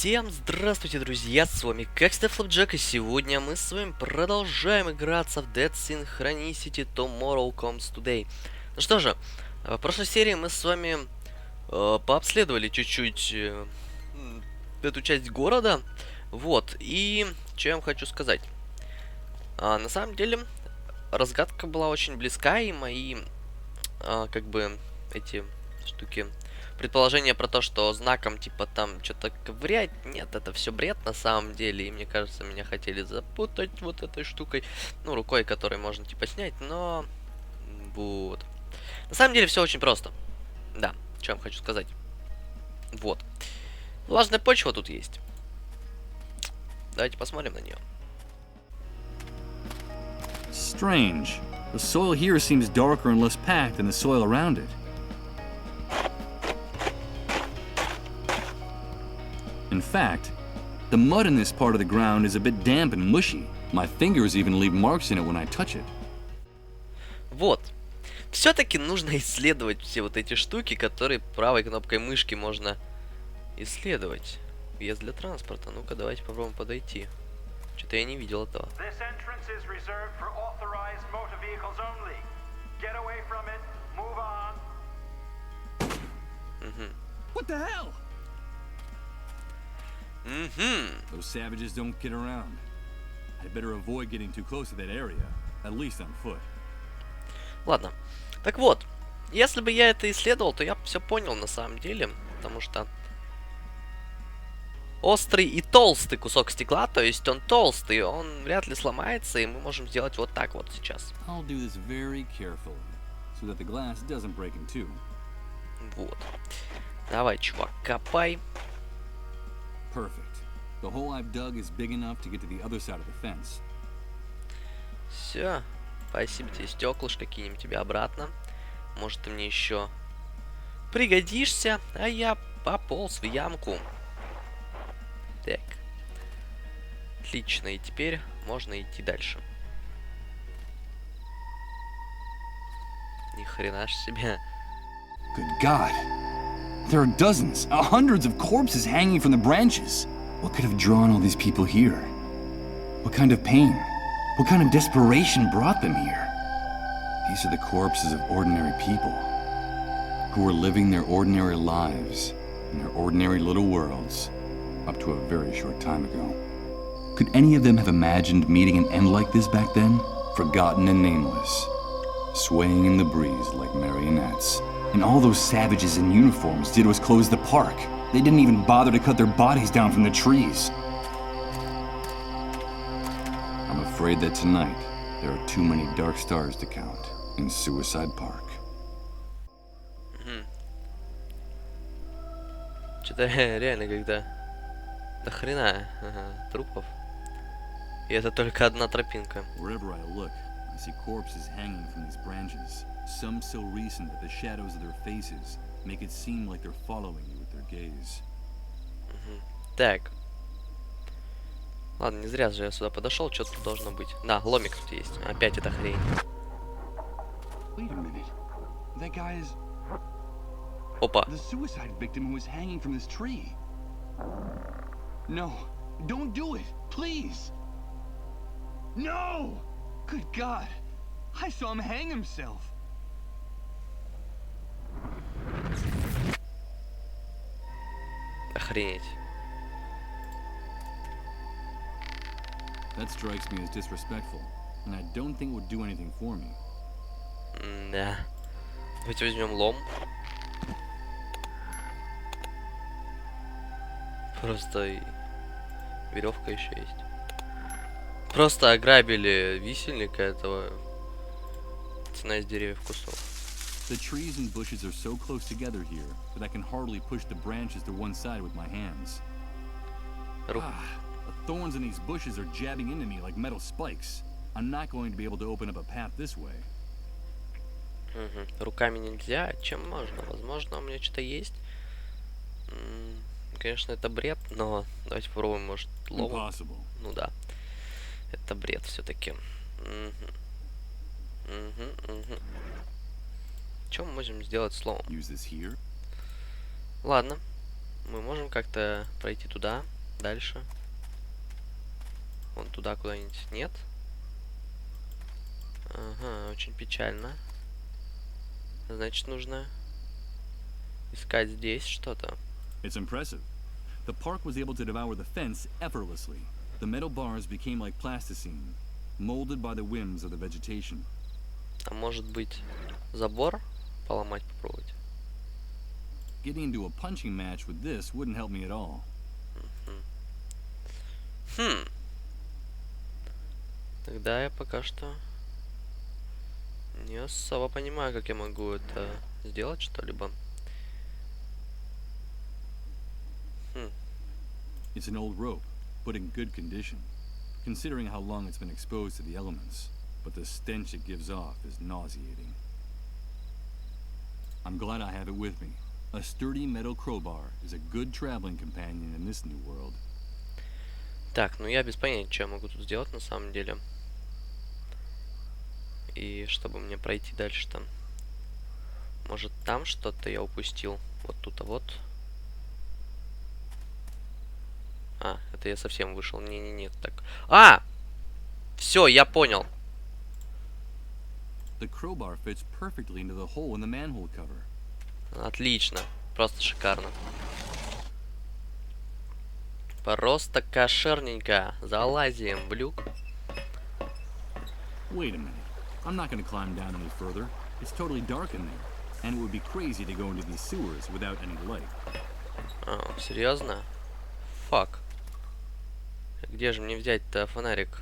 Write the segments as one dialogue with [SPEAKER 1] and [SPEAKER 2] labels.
[SPEAKER 1] Всем здравствуйте, друзья, с вами как всегда Flapjack'a, и сегодня мы с вами продолжаем играться в Dead Synchronicity Tomorrow Comes Today. Ну что же, в прошлой серии мы с вами пообследовали чуть-чуть эту часть города, вот, и что я вам хочу сказать. На самом деле, разгадка была очень близка, и мои, как бы, эти штуки... Предположение про то, что знаком типа там что-то ковырять, нет, это все бред на самом деле, и мне кажется, меня хотели запутать вот этой штукой, ну, рукой, которой можно типа снять, но вот. На самом деле все очень просто. Да, что я вам хочу сказать. Вот. Влажная почва тут есть. Давайте посмотрим на нее.
[SPEAKER 2] Strange. The soil here seems darker and less packed than the soil around it. In fact, the mud in this part of the ground is a bit damp and mushy. My fingers even leave marks in it when I touch it.
[SPEAKER 1] Вот. Все-таки нужно исследовать все вот эти штуки, которые правой кнопкой мышки можно исследовать. Въезд для транспорта. Ну-ка, давайте попробуем подойти. Что-то я не видел этого.
[SPEAKER 2] What the hell? Those savages don't get around. I'd better avoid getting too close to that area, at least on foot.
[SPEAKER 1] Ладно. Так вот, если бы я это исследовал, то я бы все понял на самом деле, потому что острый и толстый кусок стекла, то есть он толстый, он вряд ли сломается, и мы можем сделать вот так вот сейчас.
[SPEAKER 2] I'll do this very carefully, so that the glass doesn't break in two.
[SPEAKER 1] Вот. Давай, чувак, копай.
[SPEAKER 2] Perfect. The hole I've dug is big enough to get to the other side of the fence.
[SPEAKER 1] Все. Спасибо тебе, стеклышко, какие-нибудь тебе обратно. Может, ты мне еще пригодишься, а я пополз в ямку. Так. Отлично, и теперь можно идти дальше. Ни хрена ж себе.
[SPEAKER 2] Good God. There are dozens, hundreds of corpses hanging from the branches. What could have drawn all these people here? What kind of pain? What kind of desperation brought them here? These are the corpses of ordinary people who were living their ordinary lives in their ordinary little worlds up to a very short time ago. Could any of them have imagined meeting an end like this back then? Forgotten and nameless, swaying in the breeze like marionettes. And all those savages in uniforms did was close the park. They didn't even bother to cut their bodies down from the trees. I'm afraid that tonight there are too many dark stars to count in Suicide Park.
[SPEAKER 1] Что-то реально когда до хрена трупов. И это только одна тропинка.
[SPEAKER 2] Wherever I look, I see corpses hanging from these branches. Some so recent that the shadows of their faces make it seem like they're following you with their gaze.
[SPEAKER 1] Так. Ладно, не зря же я сюда подошел, что тут должно быть. Да, ломик тут есть. Опять эта хрень.
[SPEAKER 2] Wait a minute. That guy is
[SPEAKER 1] Опа.
[SPEAKER 2] the suicide victim who was hanging from this tree. No, don't do it, please. No! Good God. I saw him hang himself.
[SPEAKER 1] Охренеть.
[SPEAKER 2] That strikes me as disrespectful, and I don't think it would do anything for me.
[SPEAKER 1] Да. Давайте возьмем лом. Просто веревка еще есть. Просто ограбили висельника этого. Цена из деревьев кусок.
[SPEAKER 2] The trees and bushes are so close together here that I can hardly push the branches to one side with my hands. The thorns in these bushes are jabbing into me like metal spikes. I'm not going to be able to open up a path this way.
[SPEAKER 1] Руками нельзя. Чем можно? Возможно, у меня что-то есть. Конечно, это бред, но давайте попробуем, может, лом. Ну да. Это бред все-таки. Что мы можем сделать с ломом? Ладно. Мы можем как-то пройти туда. Дальше. Вон туда куда-нибудь. Нет? Ага, очень печально. Значит, нужно искать здесь что-то.
[SPEAKER 2] It's impressive. The park was able to devour the fence effortlessly. The metal bars became like plasticine, molded by the whims of the vegetation.
[SPEAKER 1] А может быть, забор поломать попробовать?
[SPEAKER 2] Getting into a punching match with this wouldn't help me at all.
[SPEAKER 1] Хм. Тогда я пока что не особо понимаю, как я могу это сделать, что-либо. Хм.
[SPEAKER 2] It's an old rope, but in good condition, considering how long it's been exposed to the elements. But the stench it gives off is nauseating. I'm glad I have it with me. A sturdy metal crowbar is a good traveling companion in this new world.
[SPEAKER 1] Так, ну я без понятия, что я могу тут сделать на самом деле. И чтобы мне пройти дальше там. Может, там что-то я упустил. Вот тут, а вот. А, это я совсем вышел. Не-не-не, так. А! Все, я понял.
[SPEAKER 2] The crowbar fits perfectly into the hole in the manhole cover.
[SPEAKER 1] Отлично. Просто шикарно. Просто кошерненько. Залазим в люк.
[SPEAKER 2] Wait a minute. I'm not going to climb down any further. It's totally dark in there, and it would be crazy to go into these sewers without any light.
[SPEAKER 1] А, серьезно? Фак. Где же мне взять-то фонарик?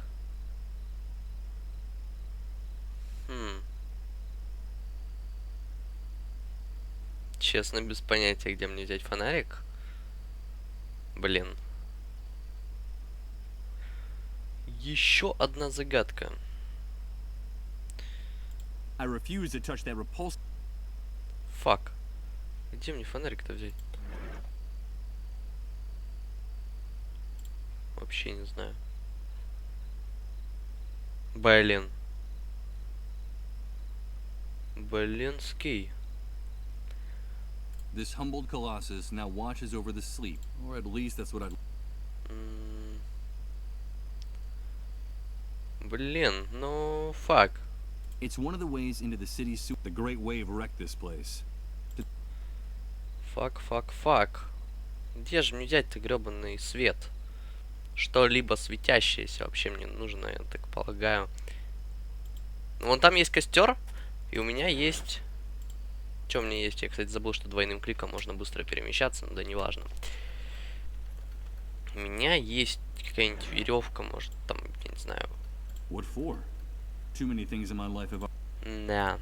[SPEAKER 1] Честно, без понятия, где мне взять фонарик. Блин. Еще одна загадка.
[SPEAKER 2] I refuse to touch that repulsive.
[SPEAKER 1] Фак. Где мне фонарик-то взять? Вообще не знаю. Блин. Блинский.
[SPEAKER 2] This humbled colossus now watches over the sleep, or at least that's what I'd.
[SPEAKER 1] Блин, ну фак.
[SPEAKER 2] It's one of the ways into the city's sewer. The Great Wave wrecked this place.
[SPEAKER 1] Фак. Где же мне взять-то гребаный свет? Что-либо светящееся вообще мне нужно, я так полагаю. Вон там есть костер, и у меня есть... Что у меня есть? Я, кстати, забыл, что двойным кликом можно быстро перемещаться, но да неважно. У меня есть какая-нибудь веревка, может, там, я не знаю.
[SPEAKER 2] What for? Too many things in my life have.
[SPEAKER 1] Да.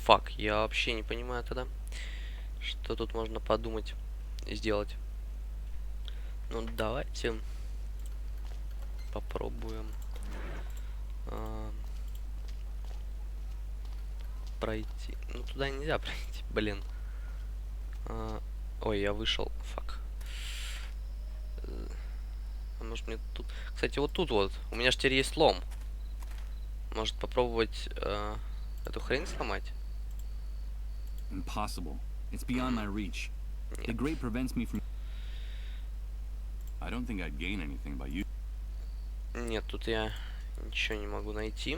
[SPEAKER 1] Фак, я вообще не понимаю тогда, что тут можно подумать и сделать. Ну, давайте попробуем пройти. Ну, туда нельзя пройти, блин. Ой, я вышел. Фак. А может мне тут... Кстати, вот тут вот. У меня же теперь есть лом. Может попробовать эту хрень сломать?
[SPEAKER 2] Impossible. It's beyond my reach. The Great prevents me from. I don't think I'd gain anything by you.
[SPEAKER 1] Нет, тут я ничего не могу найти.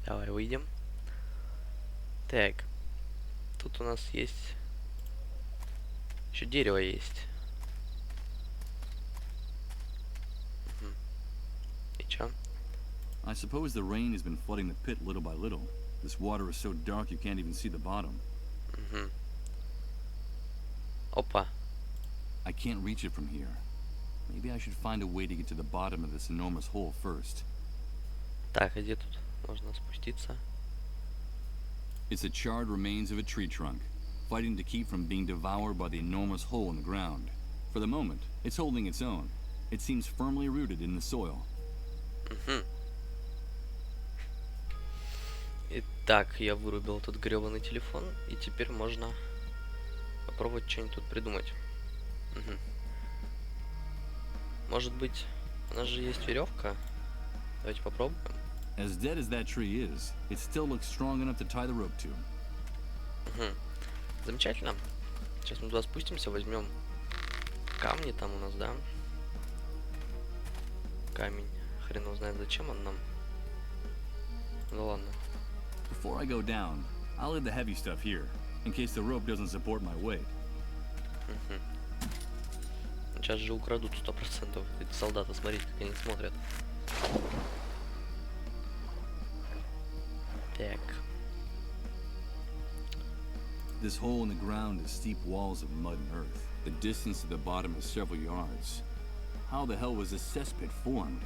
[SPEAKER 1] Давай выйдем. Так. Тут у нас есть... Еще дерево есть. И чё?
[SPEAKER 2] I suppose the rain has been flooding the pit little by little. This water is so dark you can't even see the bottom.
[SPEAKER 1] Опа.
[SPEAKER 2] I can't reach it from here. Maybe I should find a way to get to the bottom of this enormous hole first.
[SPEAKER 1] Так, а где тут можно спуститься?
[SPEAKER 2] It's the charred remains of a tree trunk, fighting to keep from being devoured by the enormous hole in the ground. For the moment, it's holding its own. It seems firmly rooted in the soil.
[SPEAKER 1] Итак, я вырубил этот гребаный телефон, и теперь можно попробовать что-нибудь тут придумать. Может быть, у нас же есть веревка? Давайте попробуем.
[SPEAKER 2] As dead as that tree is, it still looks strong enough to tie the rope to.
[SPEAKER 1] Замечательно. Сейчас мы туда спустимся, возьмем камни там у нас, да? Камень. Хрен его знает, зачем он нам. Ну ладно.
[SPEAKER 2] Before I go down, I'll leave the heavy stuff here, in case the rope doesn't support my weight.
[SPEAKER 1] Сейчас же украдут 100%. Эти солдаты, смотрите, как они смотрят. Так.
[SPEAKER 2] This hole in the ground is steep walls of mud and earth. The distance to the bottom is several yards. How the hell was this cesspit formed?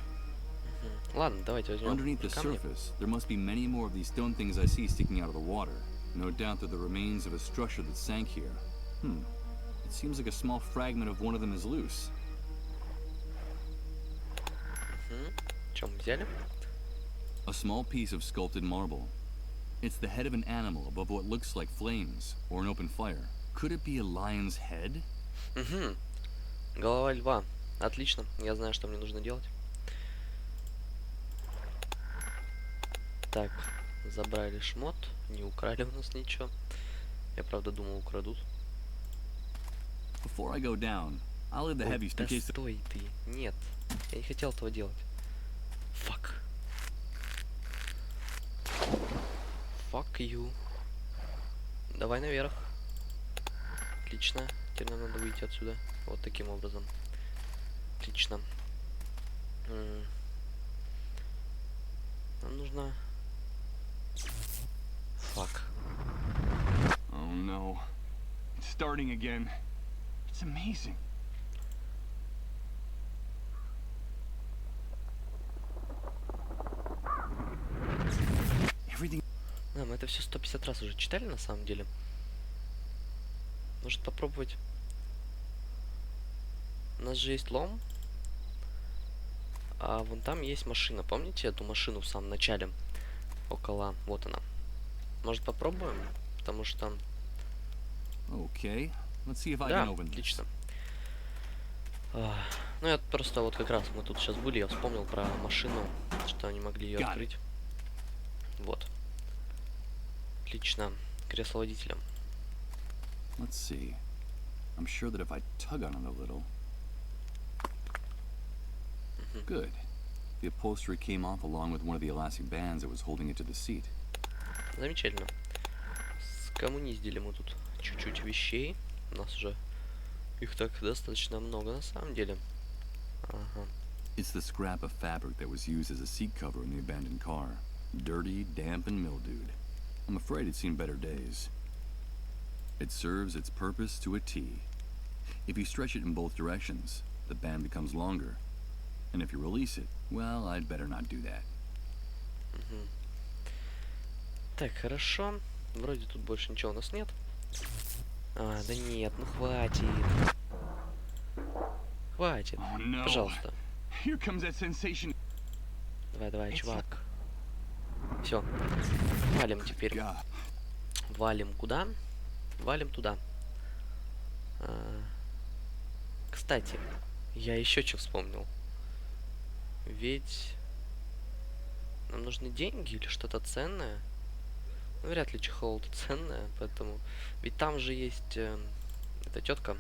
[SPEAKER 1] Ладно, давайте возьмем
[SPEAKER 2] Underneath the
[SPEAKER 1] камни.
[SPEAKER 2] surface, there must be many more of these stone things I see sticking out of the water. No doubt they're the remains of a structure that sank here. It seems like a small fragment of one of them is loose.
[SPEAKER 1] Чем мы взяли?
[SPEAKER 2] A small piece of sculpted marble. It's the head of an animal above what looks like flames or an open fire. Could it be a lion's head?
[SPEAKER 1] Голова льва. Отлично. Я знаю, что мне нужно делать. Так, забрали шмот. Не украли у нас ничего. Я правда думал, украдут.
[SPEAKER 2] Before I go down, I'll leave the heavy
[SPEAKER 1] Да
[SPEAKER 2] stuff.
[SPEAKER 1] стой ты. Нет. Я не хотел этого делать. Fuck. Fuck you. Давай наверх. Отлично. Теперь нам надо выйти отсюда. Вот таким образом. Отлично. Нам нужно... Fuck.
[SPEAKER 2] Oh no. It's starting again. It's amazing. Everything.
[SPEAKER 1] Мы это все 150 раз уже читали на самом деле. Может попробовать. У нас же есть лом. А вон там есть машина. Помните эту машину в самом начале? Около... Вот она. Может попробуем? Потому что...
[SPEAKER 2] Okay. Let's see if I
[SPEAKER 1] Да,
[SPEAKER 2] can open this.
[SPEAKER 1] отлично. Ну, я просто вот как раз мы тут сейчас были, я вспомнил про машину, что они могли ее открыть. Вот. Отлично. Кресло водителя.
[SPEAKER 2] Let's see. I'm sure that if I tug on it a little. Good. The upholstery came off along with one of the elastic bands that was holding it to the seat.
[SPEAKER 1] Замечательно. Скоммуниздили мы тут чуть-чуть вещей. У нас уже их так достаточно много на самом деле. Ага.
[SPEAKER 2] It's the scrap of fabric that was used as a seat cover in the abandoned car. Dirty, damp, and mildewed. I'm afraid it's seen better days. It serves its purpose to a T. If you stretch it in both directions, the band becomes longer. And if you release it, well, I'd better not do that.
[SPEAKER 1] Так, хорошо. Вроде тут больше ничего у нас нет. А, да нет, ну хватит. Хватит.
[SPEAKER 2] Oh, no.
[SPEAKER 1] Пожалуйста.
[SPEAKER 2] Here comes that sensation.
[SPEAKER 1] Давай, чувак. Все. Валим теперь.
[SPEAKER 2] God.
[SPEAKER 1] Валим куда? Валим туда. Кстати, я еще что вспомнил. Ведь нам нужны деньги или что-то ценное. Ну, вряд ли чехол это ценное, поэтому... Ведь там же есть эта тетка.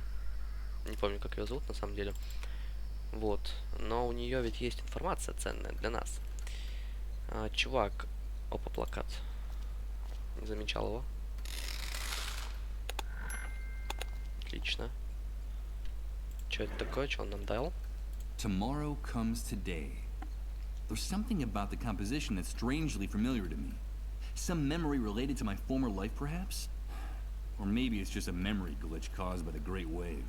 [SPEAKER 1] Не помню, как ее зовут на самом деле. Вот. Но у нее ведь есть информация ценная для нас. Чувак. Опа, плакат. Не замечал его. Отлично. Что это такое? Что он нам дал?
[SPEAKER 2] Tomorrow comes today. There's something about the composition that's strangely familiar to me. Some memory related to my former life, perhaps? Or maybe it's just a memory glitch caused by the Great Wave.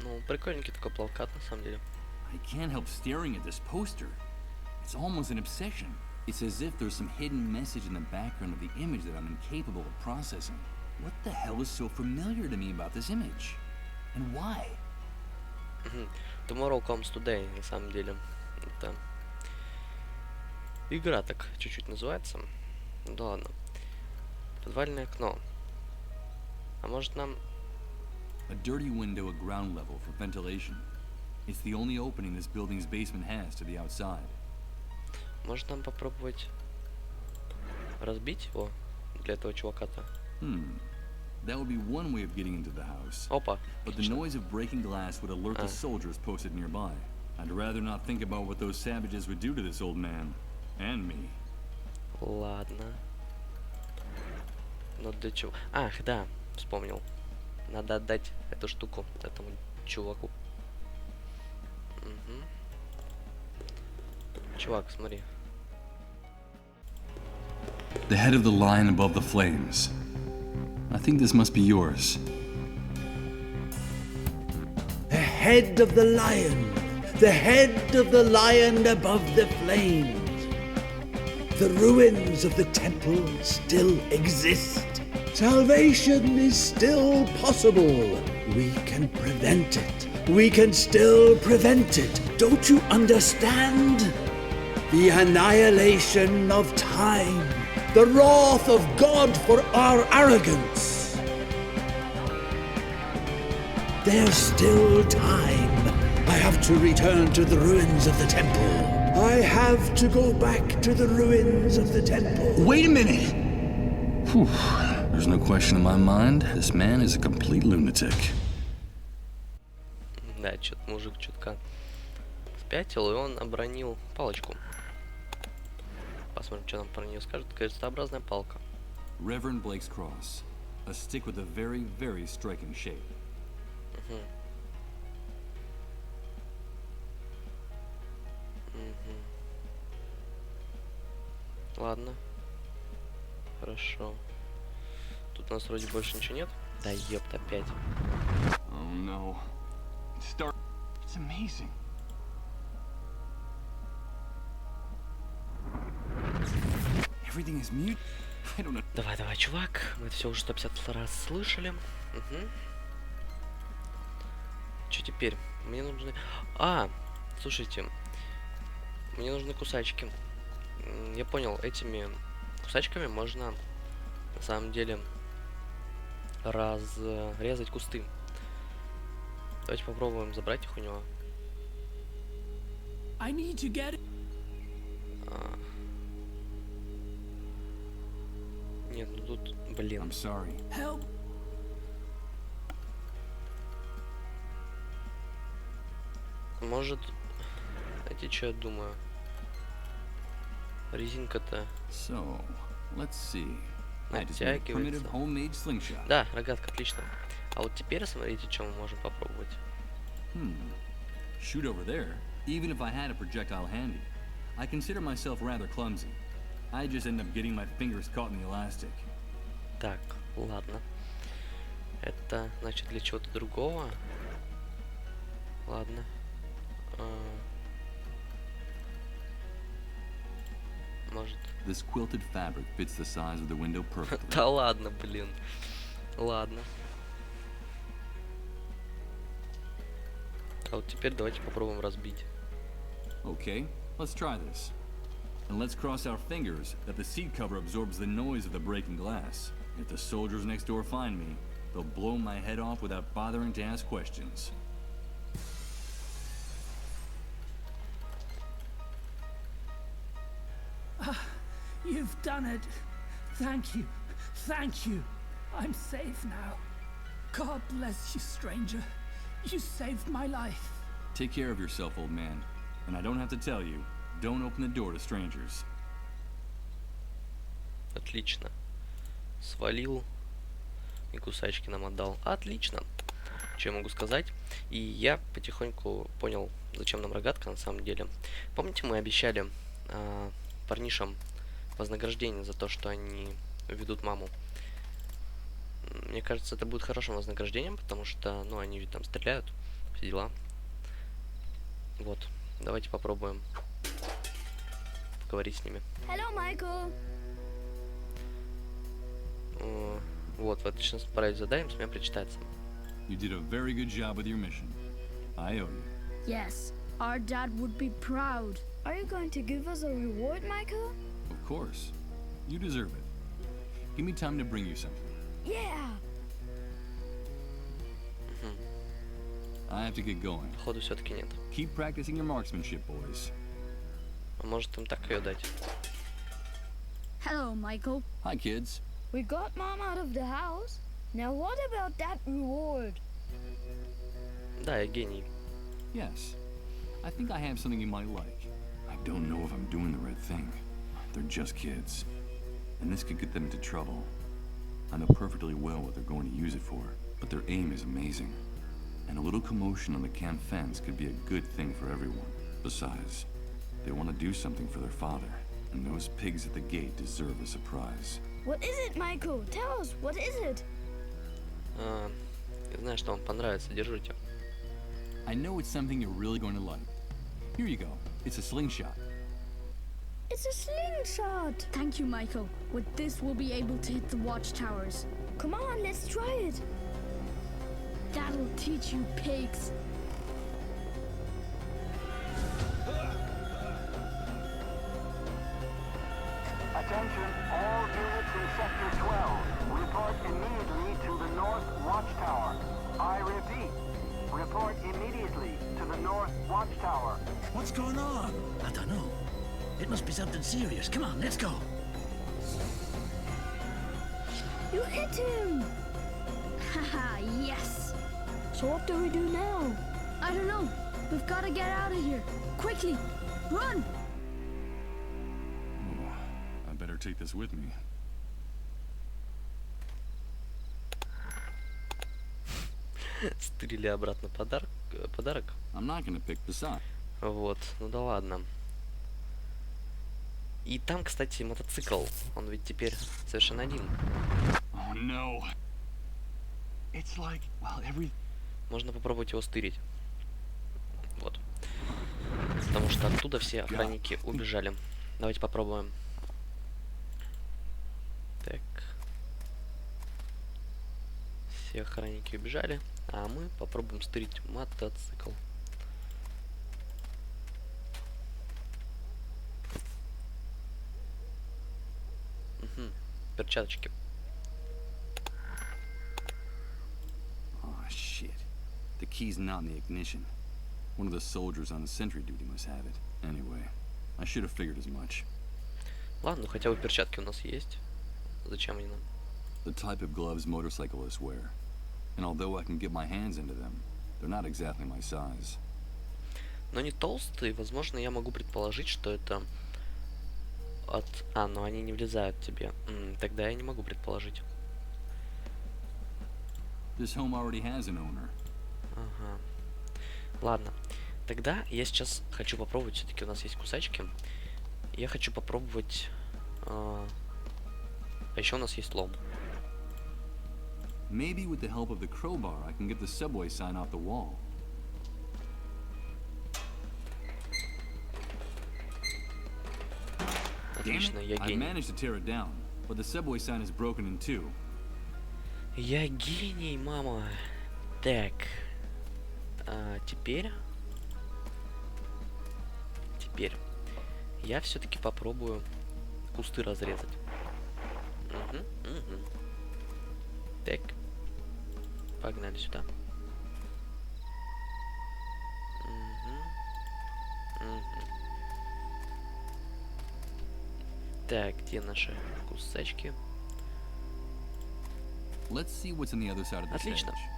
[SPEAKER 1] Ну, прикольненький такой плакат, на самом деле.
[SPEAKER 2] I can't help staring at this poster. It's almost an obsession. It's as if there's some hidden message in the background of the image that I'm incapable of processing. What the hell is so familiar to me about this image? And why?
[SPEAKER 1] Tomorrow comes today, на самом деле. Это... Игра так чуть-чуть называется. Да ладно. Подвальное окно. А может нам...
[SPEAKER 2] A dirty window at ground level for ventilation. It's the only opening this building's basement has to the outside.
[SPEAKER 1] Может нам попробовать разбить его для этого чувака-то?
[SPEAKER 2] That would be one way of getting into the house.
[SPEAKER 1] Опа.
[SPEAKER 2] But the noise of breaking glass would alert the soldiers posted nearby. I'd rather not think about what those savages would do to this old man. And me.
[SPEAKER 1] Ладно. Ну для чего? Ах, да, вспомнил. Надо отдать эту штуку этому чуваку. Угу. Чувак, смотри.
[SPEAKER 2] The head of the lion above the flames. I think this must be yours.
[SPEAKER 3] The head of the lion. The head of the lion above the flames. The ruins of the temple still exist. Salvation is still possible. We can prevent it. We can still prevent it. Don't you understand? The annihilation of time. The wrath of God for our arrogance. There's still time. I have to return to the ruins of the temple. I have to go back to the ruins of the temple.
[SPEAKER 2] Wait a minute! Whew. There's no question in my mind. This man is a complete lunatic.
[SPEAKER 1] Да, что-то мужик чутка спятил, и он обронил палочку. Посмотрим, что нам про нее скажут. Крестообразная палка.
[SPEAKER 2] Reverend Blake's cross. A stick with a very, very striking shape.
[SPEAKER 1] Ладно. Хорошо. Тут у нас вроде больше ничего нет. Да ёпт, опять.
[SPEAKER 2] Oh no. It's amazing. Everything is mute. I don't know.
[SPEAKER 1] Давай, давай, чувак. Мы это все уже 150 раз слышали. Угу. Что теперь? Мне нужны... слушайте. Мне нужны кусачки. Я понял, этими кусачками можно на самом деле разрезать кусты. Давайте попробуем забрать их у него. Нет, ну тут, блин.
[SPEAKER 2] I'm sorry.
[SPEAKER 3] Help.
[SPEAKER 1] Может, знаете, что я думаю? Резинка-то
[SPEAKER 2] So, let's see.
[SPEAKER 1] натягивается.
[SPEAKER 2] Homemade slingshot.
[SPEAKER 1] Да, рогатка, отлично. А вот теперь смотрите, что мы можем попробовать.
[SPEAKER 2] Shoot over there. Even if I had a projectile handy, I consider myself rather clumsy. I just end up getting my fingers caught in the elastic.
[SPEAKER 1] Так, ладно. Это, значит, для чего-то другого. Ладно. Может.
[SPEAKER 2] This quilted fabric fits the size of the window perfectly.
[SPEAKER 1] Да ладно, блин. Ладно. А вот теперь давайте попробуем разбить.
[SPEAKER 2] Okay, let's try this. And let's cross our fingers that the seat cover absorbs the noise of the breaking glass. If the soldiers next door find me, they'll blow my head off without bothering to ask questions.
[SPEAKER 4] You've done it. Thank you. Thank you. I'm safe now. God bless you, stranger. You saved my life.
[SPEAKER 2] Take care of yourself, old man. And I don't have to tell you, don't open the door to strangers.
[SPEAKER 1] Отлично. Свалил. И кусачки нам отдал. Отлично. Что я могу сказать? И я потихоньку понял, зачем нам рогатка на самом деле. Помните, мы обещали парнишам вознаграждение за то, что они ведут маму. Мне кажется, это будет хорошим вознаграждением, потому что, ну, они ведь там стреляют, все дела. Вот, давайте попробуем поговорить с ними.
[SPEAKER 5] Hello, Michael.
[SPEAKER 1] Вот, вы отлично справились с заданием, с меня причитается.
[SPEAKER 2] You did a very good job with your mission. I owe you.
[SPEAKER 5] Yes, our dad would be proud. Are you going to give us a reward, Michael?
[SPEAKER 2] Of course. You deserve it. Give me time to bring you something.
[SPEAKER 5] Yeah.
[SPEAKER 2] I have to get going.
[SPEAKER 1] Походу все-таки нет.
[SPEAKER 2] Keep practicing your marksmanship, boys.
[SPEAKER 1] А может им так ее дать?
[SPEAKER 5] Hello, Michael.
[SPEAKER 2] Hi, kids.
[SPEAKER 5] We got Mom out of the house. Now what about that reward?
[SPEAKER 1] Да, я гений.
[SPEAKER 2] Yes. I think I have something you might like. I don't know if I'm doing the right thing. They're just kids. And this could get them into trouble. I know perfectly well what they're going to use it for, but their aim is amazing. And a little commotion on the camp fence could be a good thing for everyone. Besides, they want to do something for their father, and those pigs at the gate deserve a surprise.
[SPEAKER 5] What is it, Michael? Tell us, what is it?
[SPEAKER 1] Я знаю, что вам понравится. Держите.
[SPEAKER 2] I know it's something you're really going to like. Here you go. It's a slingshot.
[SPEAKER 5] It's a slingshot.
[SPEAKER 6] Thank you, Michael. With this, we'll be able to hit the watchtowers.
[SPEAKER 5] Come on, let's try it.
[SPEAKER 6] That'll teach you pigs.
[SPEAKER 7] Attention, all units in Sector 12. Report immediately to the North Watchtower. I repeat, report immediately to the North Watchtower.
[SPEAKER 3] What's going on? I don't know. It must be something serious. Come on, let's go.
[SPEAKER 5] You hit him.
[SPEAKER 6] Haha, yes.
[SPEAKER 5] So what do we do now?
[SPEAKER 6] I don't know. We've got to get out of here. Quickly. Run!
[SPEAKER 2] I better take this with me.
[SPEAKER 1] Стырили обратно подарок.
[SPEAKER 2] I'm not gonna pick this up.
[SPEAKER 1] Вот, ну да ладно. И там, кстати, мотоцикл. Он ведь теперь совершенно один.
[SPEAKER 2] Oh no. It's like, well,
[SPEAKER 1] Можно попробовать его стырить. Вот. Потому что оттуда все охранники убежали. Давайте попробуем. Так. Все охранники убежали, а мы попробуем стырить мотоцикл. Угу. Перчаточки.
[SPEAKER 2] Oh shit. The key's not in the ignition. One of the soldiers on sentry duty must have it. Anyway, I should have figured as much.
[SPEAKER 1] Ладно, ну хотя бы перчатки у нас есть. Зачем они нам?
[SPEAKER 2] The type of gloves motorcyclists wear. And although I can get my hands into them, they're not exactly my size.
[SPEAKER 1] Но не толстые, возможно, я могу предположить, что это от... А, но они не влезают тебе. Тогда я не могу предположить.
[SPEAKER 2] This home already has an owner.
[SPEAKER 1] Ага. Ладно. Тогда я сейчас хочу попробовать, все-таки у нас есть кусачки. Я хочу попробовать... А еще у нас есть лом.
[SPEAKER 2] Maybe with the help of the crowbar, I can get the subway sign off the wall.
[SPEAKER 1] Отлично, я
[SPEAKER 2] I've
[SPEAKER 1] гений.
[SPEAKER 2] managed to tear it down, but the subway sign is broken in two.
[SPEAKER 1] Я гений, мама. Так. Теперь я все-таки попробую кусты разрезать. Угу. Так. Погнали сюда. Так, где наши кусачки?
[SPEAKER 2] Let's see what's on the other side of this
[SPEAKER 1] Отлично.
[SPEAKER 2] hedge.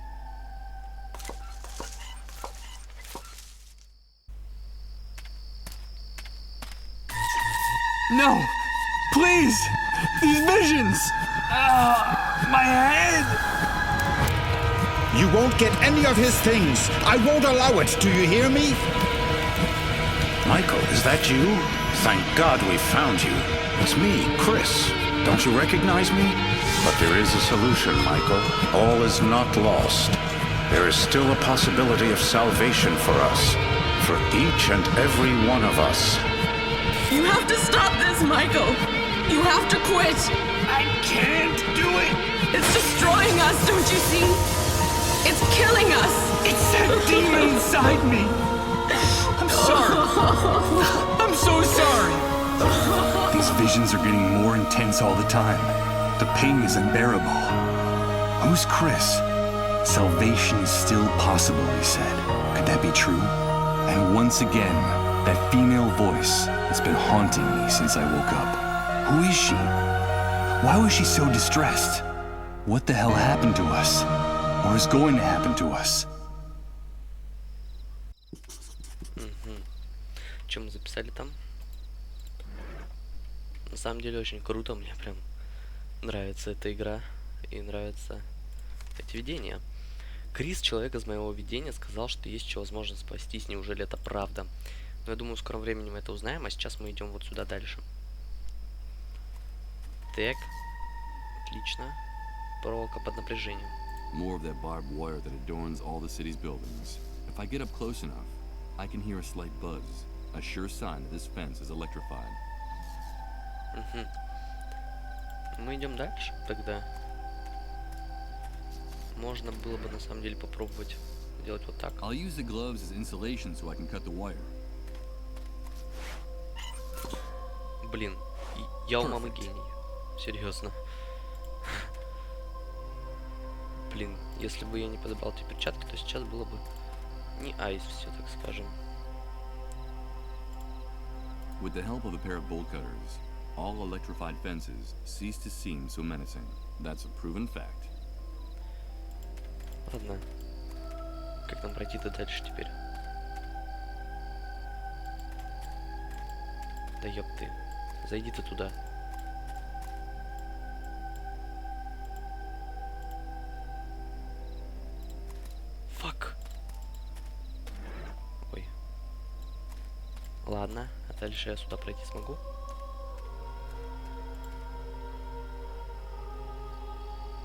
[SPEAKER 2] No! Please! These visions! My head!
[SPEAKER 8] You won't get any of his things. I won't allow it. Do you hear me? Michael, is that you? Thank God we found you. It's me, Chris. Don't you recognize me? But there is a solution, Michael. All is not lost. There is still a possibility of salvation for us. For each and every one of us.
[SPEAKER 9] You have to stop this, Michael. You have to quit.
[SPEAKER 2] I can't do it!
[SPEAKER 9] It's destroying us, don't you see? It's killing us.
[SPEAKER 2] It's that demon inside me! I'm sorry! I'm so sorry! These visions are getting more intense all the time. The pain is unbearable. Who's Chris? Salvation is still possible, he said. Could that be true? And once again, that female voice has been haunting me since I woke up. Who is she? Why was she so distressed? What the hell happened to us? Or is going to happen to us?
[SPEAKER 1] Чем мы записали там? На самом деле очень круто, мне прям нравится эта игра и нравятся эти видения. Крис, человек из моего видения, сказал, что есть еще возможность спастись. Неужели это правда? Но я думаю, в скором времени мы это узнаем, а сейчас мы идем вот сюда дальше. Так. Отлично. Проволока под напряжением.
[SPEAKER 2] More of that barbed wire that adorns all the city's buildings. If I get up close enough, I can hear a slight buzz, a sure sign that this fence is electrified.
[SPEAKER 1] Мы идем дальше тогда. Можно было бы на самом деле попробовать делать вот так.
[SPEAKER 2] I'll use the gloves as insulation so I can cut the wire.
[SPEAKER 1] Блин, я у мамы гений. Серьезно. Блин, если бы я не подобрал эти перчатки, то сейчас было бы не айс все, так скажем.
[SPEAKER 2] With the help of a pair of bolt cutters, all electrified fences cease to seem so menacing. That's a proven fact.
[SPEAKER 1] Ладно. Как нам пройти-то дальше теперь? Да ёб ты. Зайди ты туда. Фак. Ой. Ладно, а дальше я сюда пройти смогу?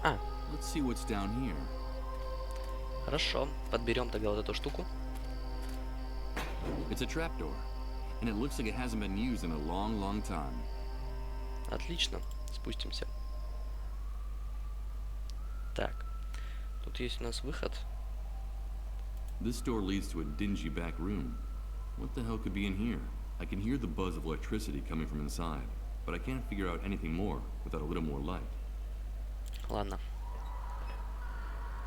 [SPEAKER 1] А.
[SPEAKER 2] Let's see what's down here.
[SPEAKER 1] Хорошо, подберем тогда вот эту штуку.
[SPEAKER 2] It's a trapdoor, and it looks like it hasn't been used in a long, long time.
[SPEAKER 1] Отлично, спустимся. Так, тут есть у нас выход.
[SPEAKER 2] This door leads to a dingy back room. What the hell could be in here? I can hear the buzz of electricity coming from inside, but I can't figure out anything more without a little more light.
[SPEAKER 1] Ладно.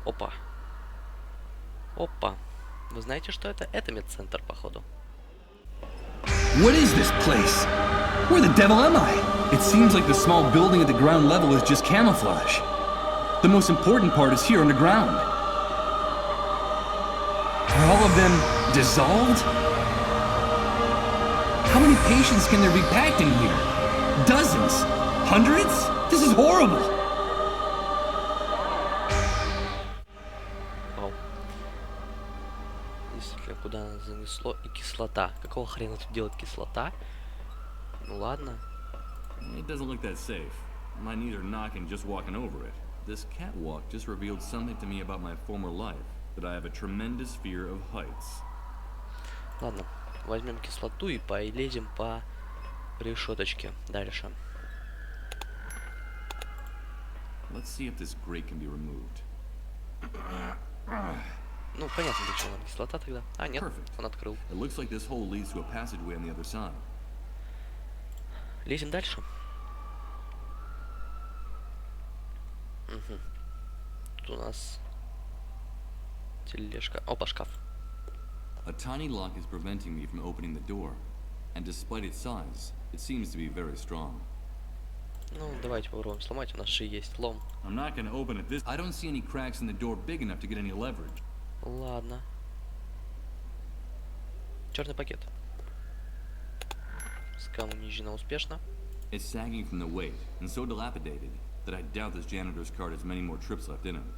[SPEAKER 1] Опа. Опа. Вы знаете, что это? Это медцентр, походу.
[SPEAKER 2] What is this place? Where the devil am I? It seems like the small building at the ground level is just camouflage. The most important part is here underground. Are all of them dissolved? How many patients can there be packed in here? Dozens? Hundreds? This is horrible!
[SPEAKER 1] Вау. Действительно, куда нас занесло? И кислота. Какого хрена тут делает кислота? Ну ладно.
[SPEAKER 2] It doesn't look that safe. My knees are knocking just walking over it. This catwalk just revealed something to me about my former life, that I have a tremendous fear of heights.
[SPEAKER 1] Ладно, возьмем кислоту и полезем по решеточке дальше.
[SPEAKER 2] Let's see if this grate can be removed.
[SPEAKER 1] Ну, понятно, для чего нам кислота тогда. А, нет,
[SPEAKER 2] Perfect.
[SPEAKER 1] он открыл.
[SPEAKER 2] It looks like this hole leads to a passageway on the other side.
[SPEAKER 1] Лезем дальше. Угу. Тут у нас тележка. Опа, шкаф.
[SPEAKER 2] A tiny lock is preventing me from opening the door, and despite its size, it seems to be very strong.
[SPEAKER 1] Ну, давайте попробуем сломать. У нас же есть лом.
[SPEAKER 2] I'm not going to open it this. I don't see any cracks in the door big enough to get any leverage.
[SPEAKER 1] Ладно. Черный пакет. Скоммунижено успешно.
[SPEAKER 2] It's sagging from the weight and so dilapidated that I doubt this janitor's card has many more trips left in him.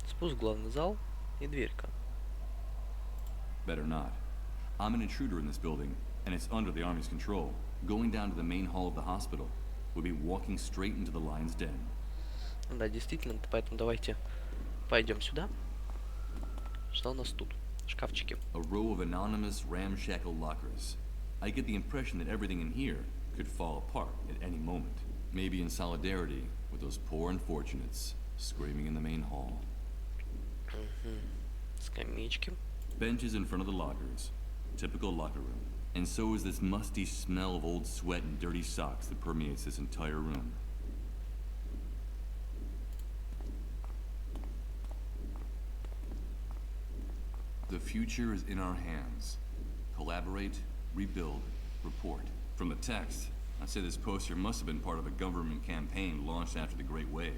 [SPEAKER 1] Спуск в главный зал и дверька.
[SPEAKER 2] Better not. I'm an intruder in this building, and it's under the Army's control. Going down to the main hall of the hospital would be walking straight into the lion's den.
[SPEAKER 1] Да, действительно, поэтому давайте пойдем сюда. Что у нас тут? Шкафчики.
[SPEAKER 2] A row of anonymous ramshackle lockers. I get the impression that everything in here could fall apart at any moment. Maybe in solidarity with those poor unfortunates screaming in the main hall.
[SPEAKER 1] Скамеечки.
[SPEAKER 2] Benches in front of the lockers. Typical locker room. And so is this musty smell of old sweat and dirty socks that permeates this entire room. The future is in our hands. Collaborate, rebuild, report. From the text, I'd say this poster must have been part of a government campaign launched after the Great Wave.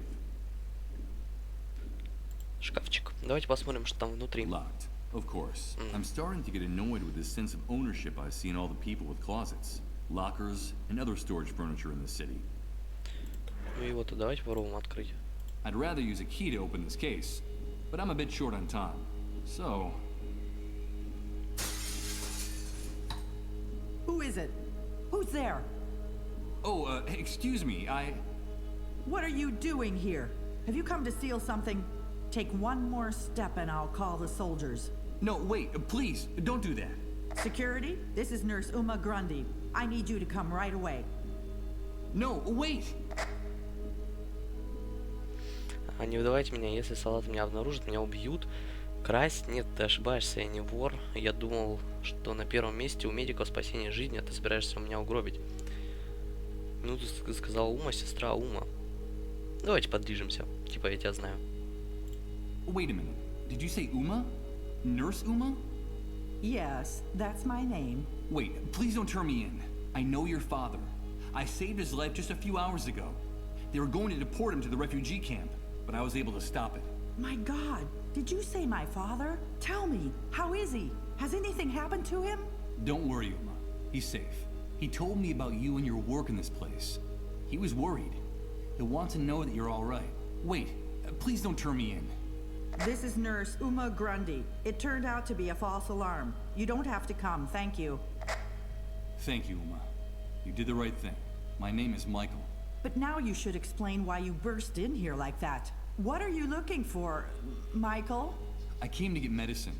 [SPEAKER 1] Шкафчик. Давайте посмотрим, что там внутри.
[SPEAKER 2] Locked, of course. I'm starting to get annoyed with this sense of ownership I see in all the people with closets, lockers, and other storage furniture in the city.
[SPEAKER 1] Ну и вот, давайте попробуем открыть.
[SPEAKER 2] I'd rather use a key to open this case, but I'm a bit short on time. So...
[SPEAKER 10] Who is it? Who's there?
[SPEAKER 2] Oh, excuse me,
[SPEAKER 10] What are you doing here? Have you come to steal something? Take one more step and I'll call the soldiers.
[SPEAKER 2] No, wait, please, don't do that.
[SPEAKER 10] Security, this is Nurse Uma Grundy. I need you to come right away.
[SPEAKER 2] No, wait!
[SPEAKER 1] Не выдавайте меня, если солдаты меня обнаружат, меня убьют. Красть? Нет, ты ошибаешься, я не вор. Я думал, что на первом месте у медиков спасение жизни, а ты собираешься меня угробить. Ну, ты сказала Ума, сестра Ума. Давайте подвижемся. Типа, я тебя знаю.
[SPEAKER 2] Wait a minute. Did you say Uma? Nurse Uma?
[SPEAKER 10] Yes, that's my name.
[SPEAKER 2] Wait, please don't turn me in. I know your father. I saved his life just a few hours ago. They were going to deport him to the refugee camp, but I was able to stop it.
[SPEAKER 10] My God, did you say my father? Tell me, how is he? Has anything happened to him?
[SPEAKER 2] Don't worry, Uma. He's safe. He told me about you and your work in this place. He was worried. He'll want to know that you're all right. Wait, please don't turn me in.
[SPEAKER 10] This is Nurse Uma Grundy. It turned out to be a false alarm. You don't have to come, thank you.
[SPEAKER 2] Thank you, Uma. You did the right thing. My name is Michael.
[SPEAKER 10] But now you should explain why you burst in here like that. What are you looking for, Michael?
[SPEAKER 2] I came to get medicine.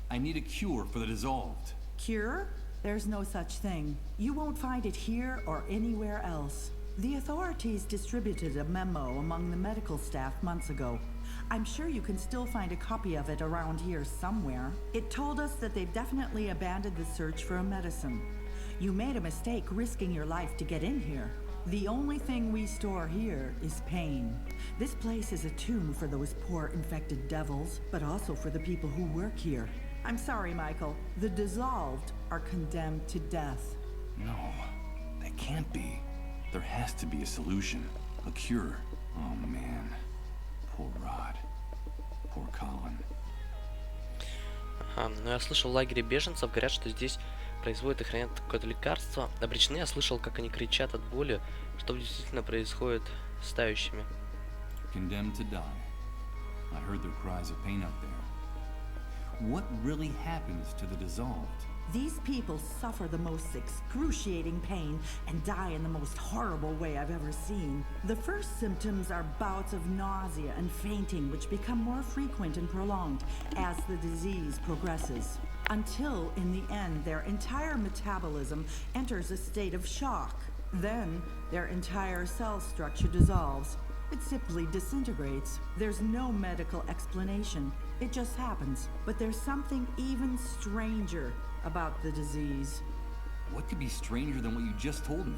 [SPEAKER 2] I need a cure for the dissolved.
[SPEAKER 10] Cure? There's no such thing. You won't find it here or anywhere else. The authorities distributed a memo among the medical staff months ago. I'm sure you can still find a copy of it around here somewhere. It told us that they've definitely abandoned the search for a medicine. You made a mistake risking your life to get in here. The only thing we store here is pain. This place is a tomb for those poor infected devils, but also for the people who work here. I'm sorry, Michael. The dissolved are condemned to death.
[SPEAKER 2] No, that can't be. There has to be a solution. A cure. Oh, man. Poor Rod. Poor Colin.
[SPEAKER 1] Ага, ну я слышал, в лагере беженцев говорят, что здесь производят и хранят какое-то лекарство. Обречены, я слышал, как они кричат от боли, что действительно происходит с тающими.
[SPEAKER 2] Condemned to die. I heard their cries of pain out there. What really happens to the dissolved?
[SPEAKER 10] These people suffer the most excruciating pain and die in the most horrible way I've ever seen. The first symptoms are bouts of nausea and fainting, which become more frequent and prolonged as the disease progresses, until in the end their entire metabolism enters a state of shock. Then their entire cell structure dissolves. It simply disintegrates. There's no medical explanation. It just happens. But there's something even stranger about the disease.
[SPEAKER 2] What could be stranger than what you just told me?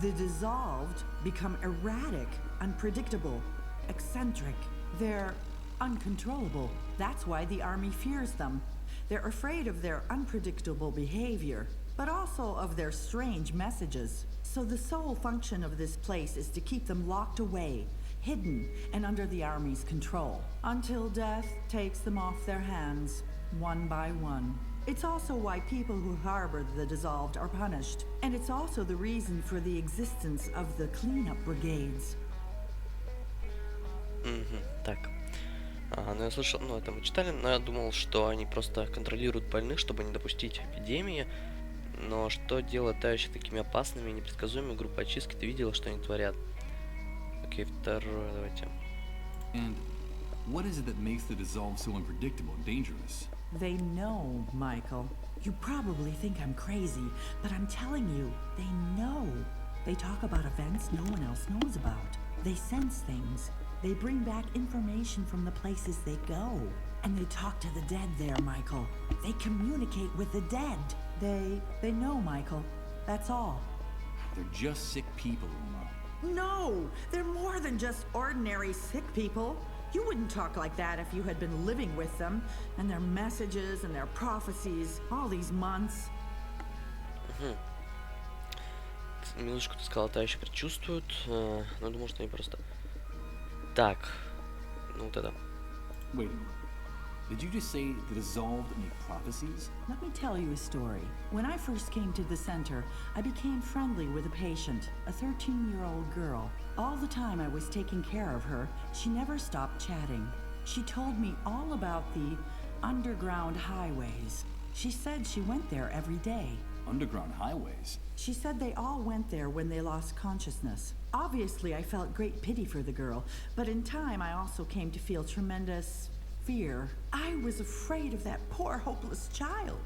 [SPEAKER 10] The dissolved become erratic, unpredictable, eccentric. They're uncontrollable. That's why the army fears them. They're afraid of their unpredictable behavior, but also of their strange messages. So the sole function of this place is to keep them locked away, hidden and under the army's control, until death takes them off their hands, one by one. It's also why people who harbor the dissolved are punished, and it's also the reason for the existence of the cleanup brigades.
[SPEAKER 1] Так. Ну я слышал, ну это мы читали, но я думал, что они просто контролируют больных, чтобы не допустить эпидемии. Но что делает тающих такими опасными и непредсказуемыми? Группа очистки, ты видела, что они творят? Окей, второе, давайте.
[SPEAKER 2] And what is it that makes the dissolved so unpredictable and dangerous?
[SPEAKER 10] They know, Michael. You probably think I'm crazy, but I'm telling you, they know. They talk about events no one else knows about. They sense things. They bring back information from the places they go. And they talk to the dead there, Michael. They communicate with the dead. They know, Michael. That's all.
[SPEAKER 2] They're just sick people, Uma.
[SPEAKER 10] No! They're more than just ordinary sick people. You wouldn't talk like that if you had been living with them, and their messages and their prophecies all these months.
[SPEAKER 1] Минуточку, ты сказала, товарищи предчувствуют. Ну, думаю, что они просто... Так. Ну, вот это.
[SPEAKER 2] Wait a minute. Did you just say the dissolved make prophecies?
[SPEAKER 10] Let me tell you a story. When I first came to the center, I became friendly with a patient, a 13-year-old girl. All the time I was taking care of her, she never stopped chatting. She told me all about the underground highways. She said she went there every day.
[SPEAKER 2] Underground highways?
[SPEAKER 10] She said they all went there when they lost consciousness. Obviously, I felt great pity for the girl, but in time I also came to feel tremendous fear. I was afraid of that poor, hopeless child.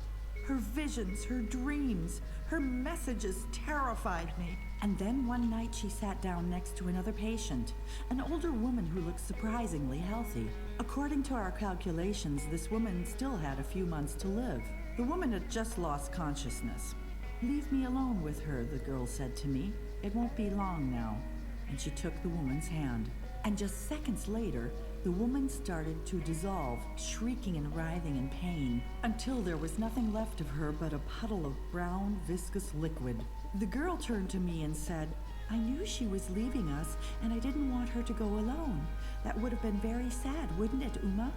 [SPEAKER 10] Her visions, her dreams, her messages terrified me. And then one night she sat down next to another patient, an older woman who looked surprisingly healthy. According to our calculations, this woman still had a few months to live. The woman had just lost consciousness. "Leave me alone with her," the girl said to me. "It won't be long now." And she took the woman's hand. And just seconds later, the woman started to dissolve, shrieking and writhing in pain, until there was nothing left of her but a puddle of brown, viscous liquid. The girl turned to me and said, "I knew she was leaving us, and I didn't want her to go alone. That would have been very sad, wouldn't it, Uma?"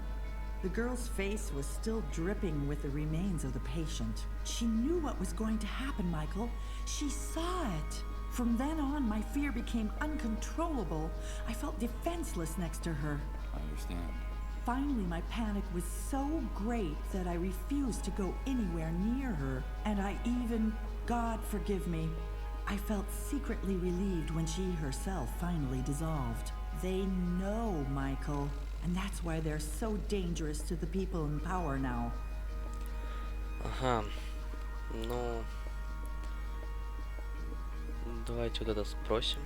[SPEAKER 10] The girl's face was still dripping with the remains of the patient. She knew what was going to happen, Michael. She saw it. From then on, my fear became uncontrollable. I felt defenseless next to her.
[SPEAKER 2] I understand.
[SPEAKER 10] Finally, my panic was so great that I refused to go anywhere near her. And I even, God forgive me, I felt secretly relieved when she herself finally dissolved. They know, Michael. And that's why they're so dangerous to the people in power now.
[SPEAKER 1] Ага. Ну... Давайте вот это спросим.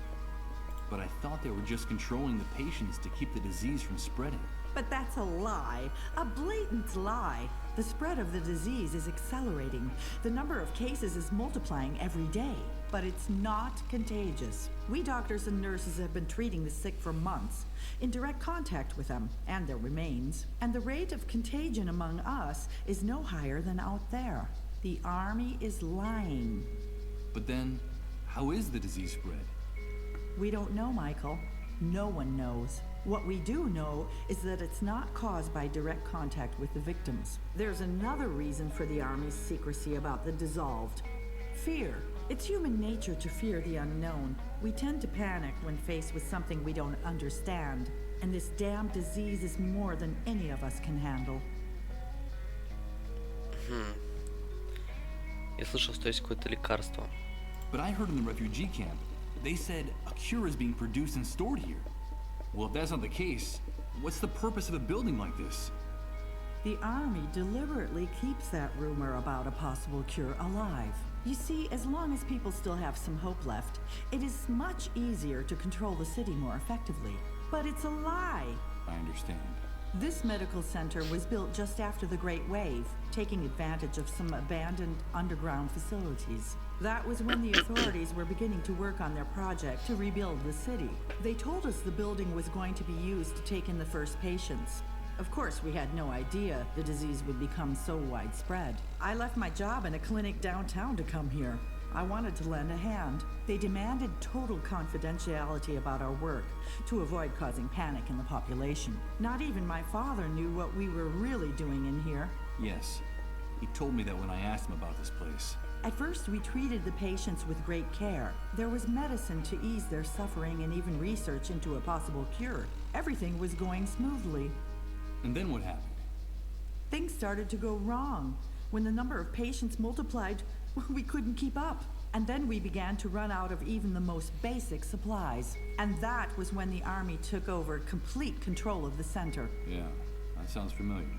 [SPEAKER 2] But I thought they were just controlling the patients to keep the disease from spreading.
[SPEAKER 10] But that's a lie, a blatant lie. The spread of the disease is accelerating. The number of cases is multiplying every day. But it's not contagious. We doctors and nurses have been treating the sick for months, in direct contact with them and their remains. And the rate of contagion among us is no higher than out there. The army is lying.
[SPEAKER 2] But then, how is the disease spread?
[SPEAKER 10] We don't know, Michael. No one knows. What we do know is that it's not caused by direct contact with the victims. There's another reason for the Army's secrecy about the dissolved. Fear. It's human nature to fear the unknown. We tend to panic when faced with something we don't understand. And this damn disease is more than any of us can handle.
[SPEAKER 1] Я слышал, что есть какое-то лекарство.
[SPEAKER 2] But I heard in the refugee camp, they said a cure is being produced and stored here. Well, if that's not the case, what's the purpose of a building like this?
[SPEAKER 10] The Army deliberately keeps that rumor about a possible cure alive. You see, as long as people still have some hope left, it is much easier to control the city more effectively. But it's a lie.
[SPEAKER 2] I understand.
[SPEAKER 10] This medical center was built just after the Great Wave, taking advantage of some abandoned underground facilities. That was when the authorities were beginning to work on their project to rebuild the city. They told us the building was going to be used to take in the first patients. Of course, we had no idea the disease would become so widespread. I left my job in a clinic downtown to come here. I wanted to lend a hand. They demanded total confidentiality about our work to avoid causing panic in the population. Not even my father knew what we were really doing in here.
[SPEAKER 2] Yes. He told me that when I asked him about this place.
[SPEAKER 10] At first, we treated the patients with great care. There was medicine to ease their suffering and even research into a possible cure. Everything was going smoothly.
[SPEAKER 2] And then what happened?
[SPEAKER 10] Things started to go wrong. When the number of patients multiplied, we couldn't keep up. And then we began to run out of even the most basic supplies. And that was when the Army took over complete control of the center.
[SPEAKER 2] Yeah, that sounds familiar.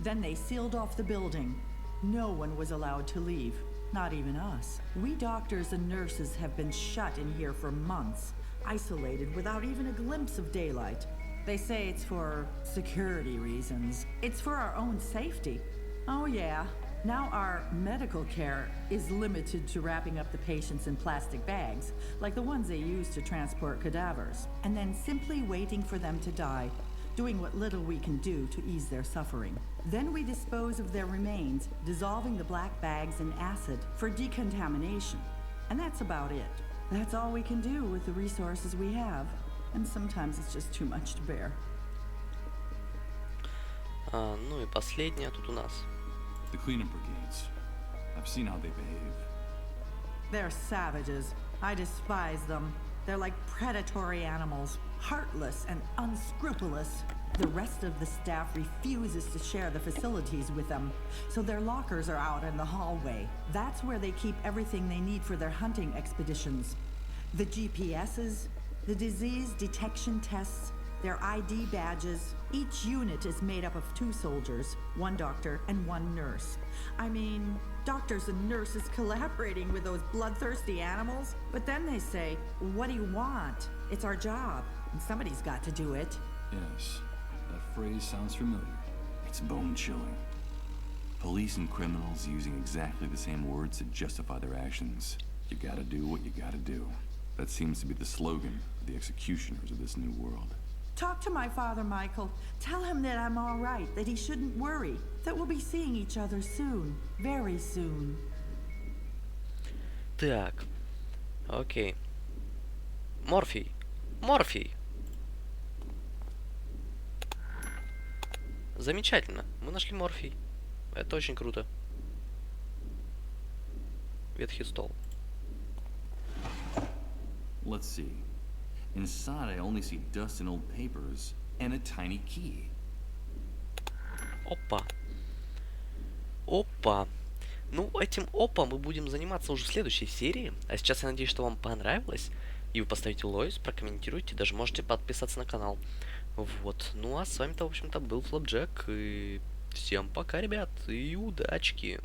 [SPEAKER 10] Then they sealed off the building. No one was allowed to leave, not even us. We doctors and nurses have been shut in here for months, isolated without even a glimpse of daylight. They say it's for security reasons. It's for our own safety. Oh yeah. Now our medical care is limited to wrapping up the patients in plastic bags, like the ones they use to transport cadavers, and then simply waiting for them to die, doing what little we can do to ease their suffering. Then we dispose of their remains, dissolving the black bags in acid for decontamination. And that's about it. That's all we can do with the resources we have. And sometimes it's just too much to bear.
[SPEAKER 1] Ну и последняя тут у нас.
[SPEAKER 2] The cleanup brigades. I've seen how they behave.
[SPEAKER 10] They're savages. I despise them. They're like predatory animals, heartless and unscrupulous. The rest of the staff refuses to share the facilities with them, so their lockers are out in the hallway. That's where they keep everything they need for their hunting expeditions. The GPSs, the disease detection tests, their ID badges. Each unit is made up of 2 soldiers, 1 doctor and 1 nurse. I mean, doctors and nurses collaborating with those bloodthirsty animals, but then they say, what do you want? It's our job, and somebody's got to do it.
[SPEAKER 2] Yes, that phrase sounds familiar. It's bone-chilling. Police and criminals using exactly the same words to justify their actions. You gotta do what you gotta do. That seems to be the slogan of the executioners of this new world.
[SPEAKER 10] Talk to my father, Michael. Tell him that I'm all right, that he shouldn't worry, that we'll be seeing each other soon, very soon.
[SPEAKER 1] Так, окей. Морфий. Морфий. Замечательно. Мы нашли морфий. Это очень круто. Ветхий стол.
[SPEAKER 2] Let's see. Inside I only see dust and old papers and a tiny key.
[SPEAKER 1] Опа. Опа. Ну, этим опа мы будем заниматься уже в следующей серии. А сейчас я надеюсь, что вам понравилось. И вы поставите лойс, прокомментируйте, даже можете подписаться на канал. Вот. Ну а с вами-то, в общем-то, был Flapjack. И всем пока, ребят, и удачки.